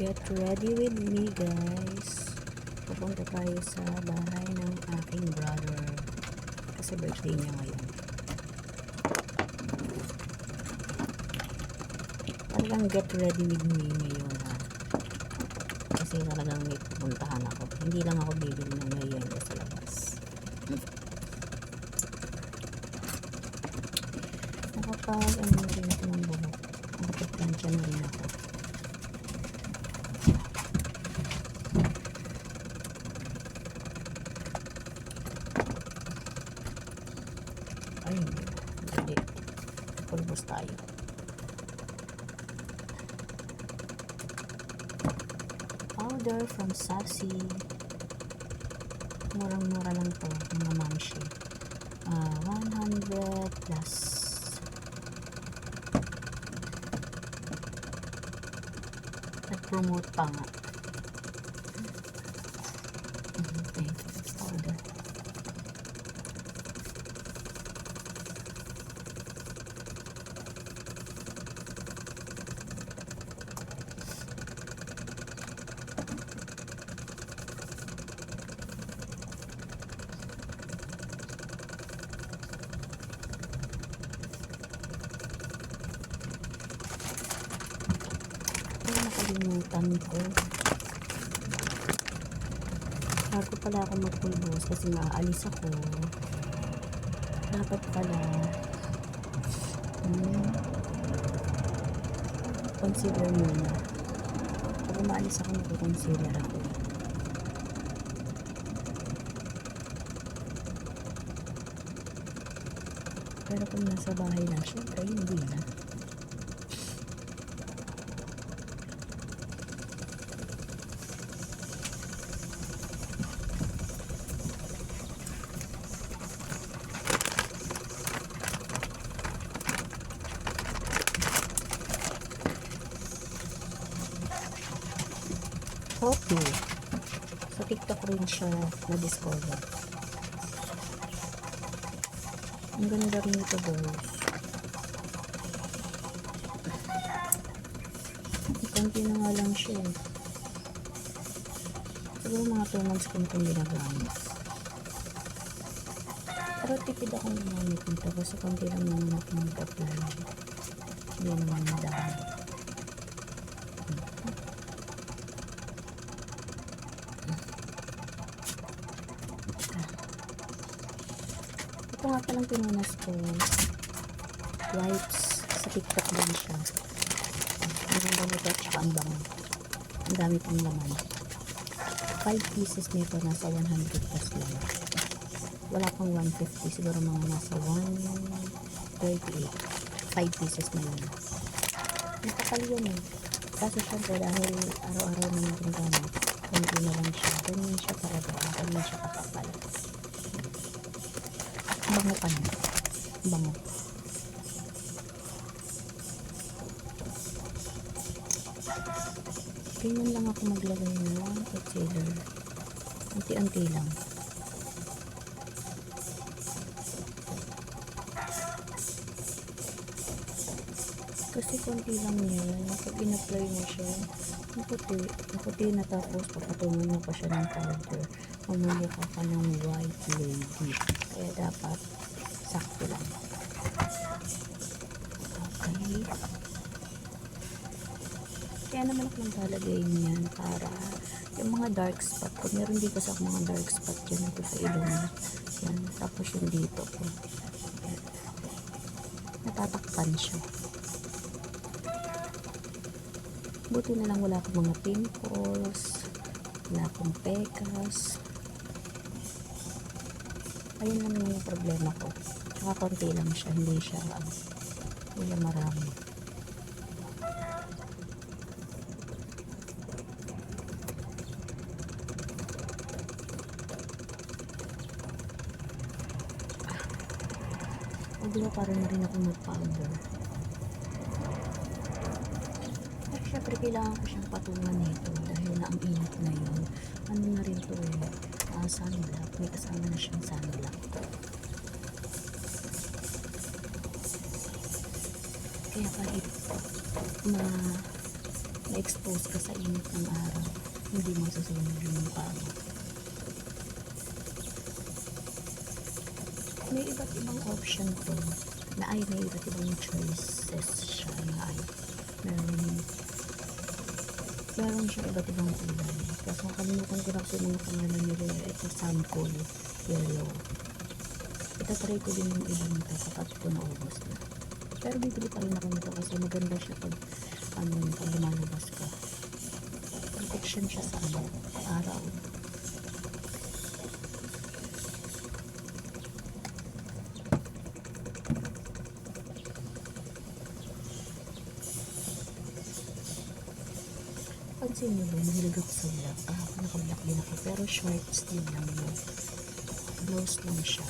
Get ready with me, guys. Pupunta tayo sa bahay ng aking brother kasi birthday niya ngayon. Talagang get ready with me ngayon, ha, kasi talagang may pupuntahan ako. Hindi lang ako bibili ng merienda sa labas. Nakapag na rin ako ng buhok. Nakapag-plancha na rin ako. Ay, hindi. Pulbos tayo. Powder from Sassy. Murang-mura lang to, mga mamshi. 100 plus. Nag-promote pa nga. Okay, powder. Nakalimutan ko. Bago pala ako magpulbos kasi maaalis ako. Dapat pala consider muna. Pag umaalis ako, magkukonsider ako. Pero kung nasa bahay na, syempre hindi na. Hopi. Sa TikTok rin siya na-discover. Ang ganda rin ito, guys. Ikanti na nga lang siya. Siguro mga 2 months ko itong ginagamit. Pero tipid akong gumamit nito kasi kanti lang naman ako mag-apply. Hindi naman madami. Ito nga palang pinunas ko. Wipes. Sa TikTok din siya. Ang ganda nito at saka ang bango. Ang dami pang laman. 5 pieces nito nasa 100 plus lang. Wala pang 150. Siguro mga nasa 138. 5 pieces na yun. Nakakal yun eh. Kaso syempre dahil araw-araw na yung ginagamit, hindi na lang siya. Ganyan siya talaga. Ganyan siya kakapal. Bango pa na. Bango. Ganyan lang ako maglagay ng concealer. Anti-anti lang. Kasi konti lang yan. Pag in-apply mo siya, maputi na, tapos papatungan mo pa siya ng powder. Mamumukha ka ng white lady. Kaya dapat sakto lang. Okay. Kaya naman ako naglalagay niyan para yung mga dark spot. Kung meron dito sa mga dark spot dyan, ito sa ilong. Yan. Tapos yung dito ko. Natatakpan siya. Buti na lang wala akong mga pimples, wala akong pekas. Ayun naman yung problema ko. Tsaka konti lang siya, hindi siya marami. O diba parang na rin ako mag-powder. Siyempre, kailangan ko siyang patungan nito dahil na ang init na yun. Ano na rin to eh, sunblock. May kasama na siyang sunblock. Kaya kahit ma-expose ka sa init ng araw, hindi masusunog yung mukha mo. May iba't ibang option to na ay may iba't ibang choices siya na ay meron siya iba't ibang kulay. Kasi nakalimutan ko na yung mga pangalan nila. Ito sample yellow. Itatry ko din yung iba nito kapag ito naubos na. Pero bibili pa rin ako nito kasi maganda siya pag pag lumalabas ka. Protection siya sa araw. Pansin nyo ba, mahilig ako sa black. Naka-black din ako. Pero short sleeve lang yun. Blouse lang siya.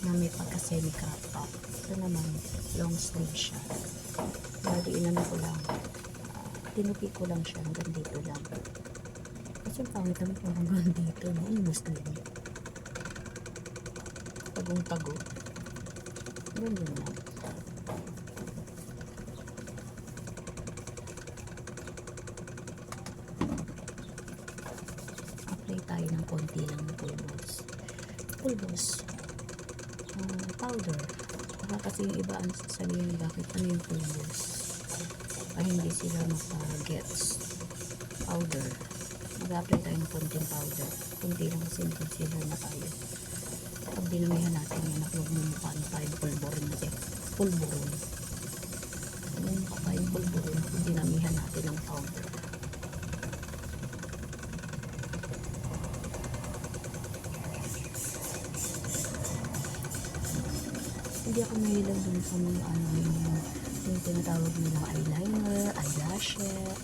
Na may pagka-semi-crop top. Ito naman, long sleeve siya. Bali, inano ko lang. Tinupi ko lang siya hanggang dito lang. Kasi yung pangit naman ko hanggang dito. No? Yung sleeve. Tagong-tago. Ganyan lang. Apply tayo ng konti lang ng pulbos powder. Baka kasi yung iba ang sasabihin bakit ano yung pulbos hindi sila maka-gets. Powder, mag-apply tayo ng konting powder, konti lang kasi concealer na tayo. Pag dinamihan natin yan, nakulog mo mukha na tayong pulburon natin, pulburon yung mukha tayong pulburon kung dinamihan natin ng powder. Hindi ako mahilang dun sa mga yung tinatawag nilang eyeliner,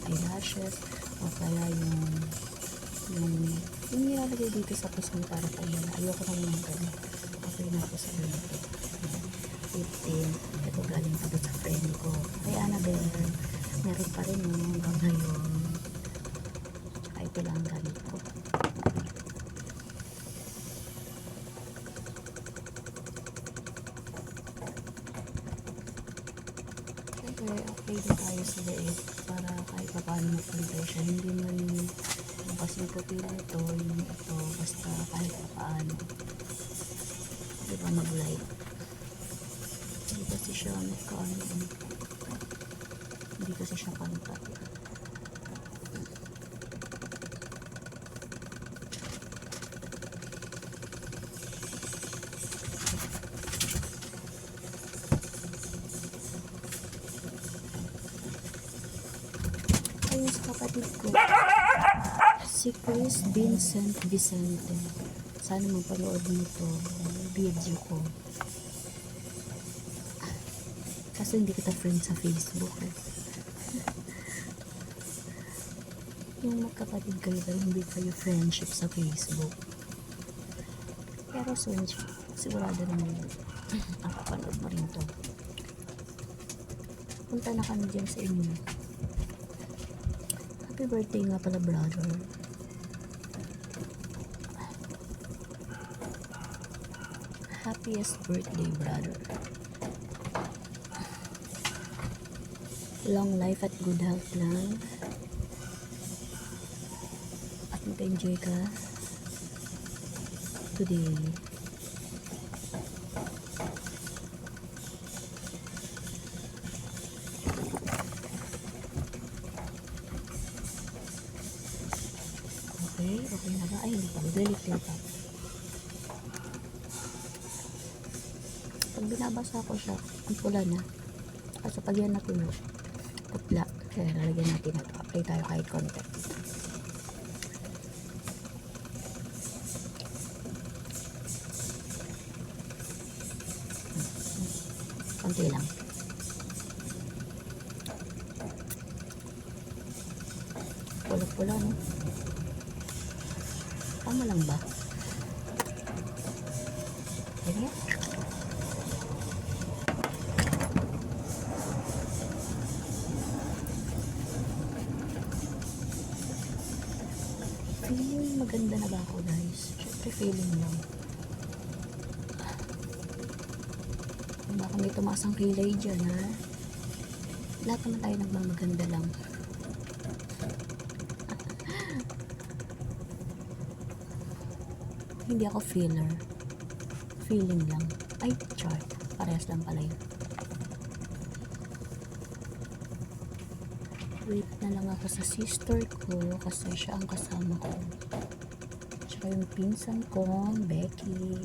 eyelashes, o kaya yung nilalagay dito sa pisngi para payala. Ayoko naman ng ganun. Okay na ako sa ganito. 15. Ito galing pa sa friend ko. Kay Annabelle, meron pa rin hanggang ngayon. Tsaka ito lang gamit ko. Okay din tayo sa leeg para kahit pa paano mag-filter siya. Hindi man kasi puti na ito, yung ito, basta kahit pa paano. Diba mag-light? Hindi kasi siya nagkaano. Hindi kasi siya pantay. Ayun sa kapatid ko, si Chris Vincent Vicente. Sana mapanood mo to video ko. Kasi hindi kita friend sa Facebook eh. Yung magkapatid kayo dahil hindi kayo friendship sa Facebook. Pero soon, sigurado naman panood mo rin to. Punta na kami dyan sa inyo. Happy birthday nga pala, brother. Happiest birthday, brother. Long life at good health lang. At mag-enjoy ka today. Okay na ba? Ay, hindi pa. Delete lang pa. Pag binabasa ko siya, ang pula na. Kasi pag yan natulo, putla. Kaya lalagyan natin ito. Apply tayo kahit konti. Konti lang. Pula-pula, no? Tama lang ba? Ayan. Feeling maganda na ba ako, guys? Siyempre feeling lang. Baka may tumaas ang kilay dyan, ha? Lahat naman tayo nagmamaganda lang. Hindi ako filler. Feeling lang. Ay, chart. Parehas lang pala yun. Wait na lang ako sa sister ko kasi siya ang kasama ko. Tsaka yung pinsan ko, Becky.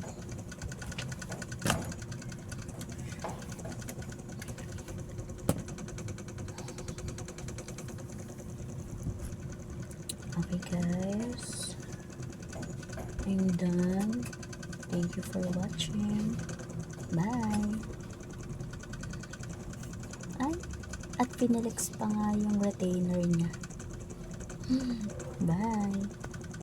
Okay guys, I'm done. Thank you for watching. Bye. Ay, at pinelix pa nga yung retainer niya. Bye.